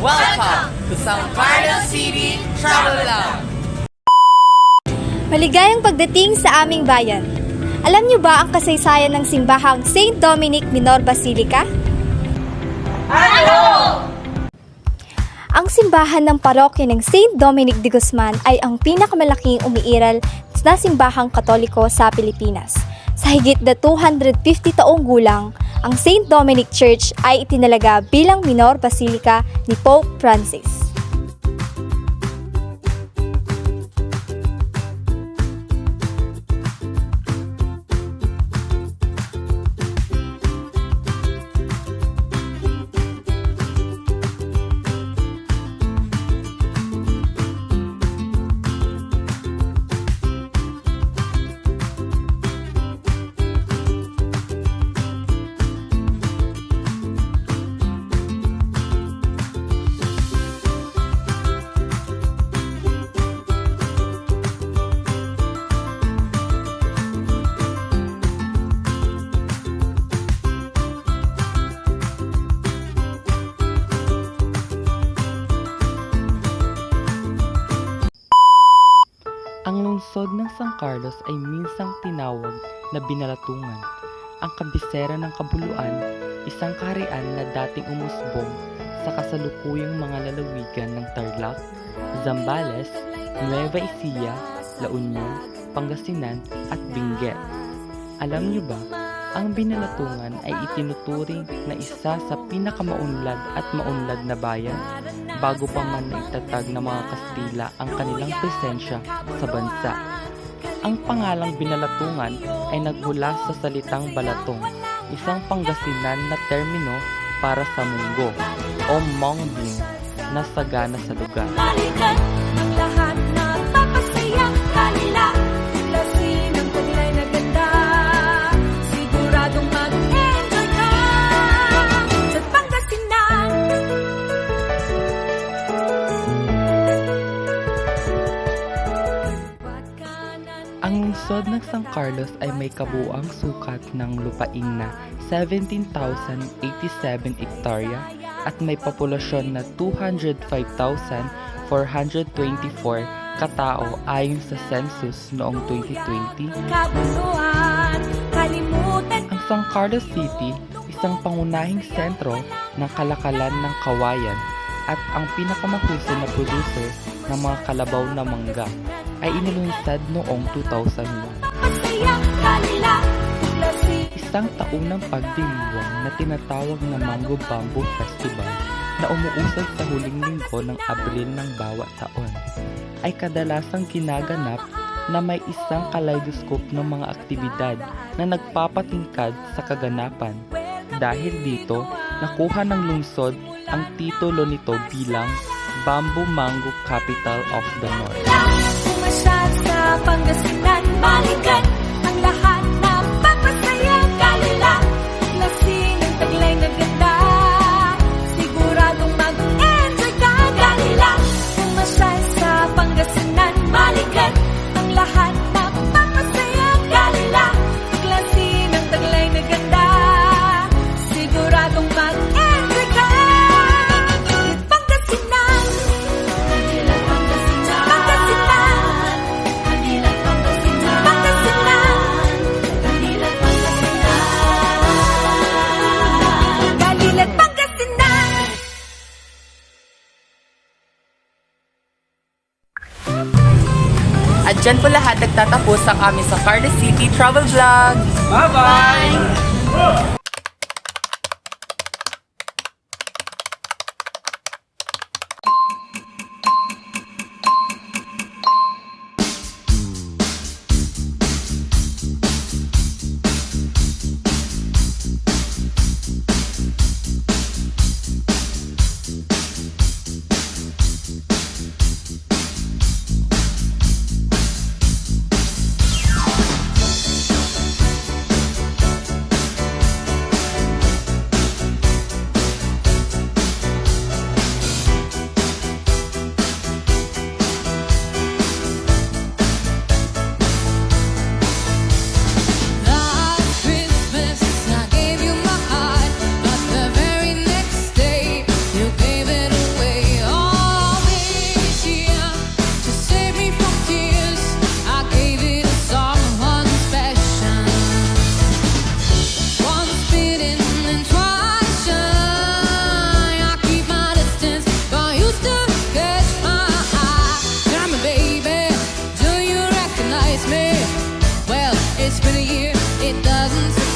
Welcome to San Carlos City Travel Vlog! Maligayang pagdating sa aming bayan. Alam niyo ba ang kasaysayan ng simbahang St. Dominic Minor Basilica? Ano? Ang simbahan ng parokya ng St. Dominic de Guzman ay ang pinakamalaking umiiral na simbahang Katoliko sa Pilipinas. Sa higit na 250 taong gulang, ang St. Dominic Church ay itinalaga bilang Minor Basilica ni Pope Francis. Ang lungsod ng San Carlos ay minsang tinawag na Binalatungan, ang kabisera ng Kabuluan, isang kaharian na dating umusbong sa kasalukuyang mga lalawigan ng Tarlac, Zambales, Nueva Ecija, La Union, Pangasinan at Benguet. Alam niyo ba, ang Binalatungan ay itinuturing na isa sa pinakamaunlad at maunlad na bayan bago pa man naitatag ng mga Kastila ang kanilang presensya sa bansa. Ang pangalang Binalatungan ay nagmula sa salitang balatong, isang Pangasinan na termino para sa munggo o mongbling na sagana sa lugar. Balikan ang lahat na papasaya kanila. Lasin ang taglay na ganda. Siguradong mag-enjoy ka sa Pangasinan. Ang lungsod ng San Carlos ay may kabuuang sukat ng lupain na 17,087 hektarya at may populasyon na 205,424 katao ayon sa census noong 2020. Kabuluhan, kalimutan. Ang San Carlos City, isang pangunahing sentro ng kalakalan ng kawayan at ang pinakamahusay na producer ng mga kalabaw na mangga, ay inilunsad noong 2001. Masaya kanila. Lasin. Isang taunang pagdiriwang na tinatawag na Mango Bamboo Festival na umuusad sa huling linggo ng Abril ng bawat taon ay kadalasang ginaganap na may isang kaleidoscope ng mga aktibidad na nagpapatingkad sa kaganapan. Dahil dito, nakuha ng lungsod ang titulo nito bilang Bamboo Mango Capital of the North. Pumasyal sa Pangasinan, balikan ang lahat na papasaya kanila. Lasing ang taglay na ganda. Siguradong mag-enjoy ka kanila. Pumasyal sa Pangasinan, balikan ang lahat na papasaya kanila. Lasing ang taglay na ganda. Siguradong mag-enjoy ka. Pangasinan, At dyan po lahat nagtatapos ang aming San Carlos City Travel Vlog! Bye-bye! Well, it's been a year, it doesn't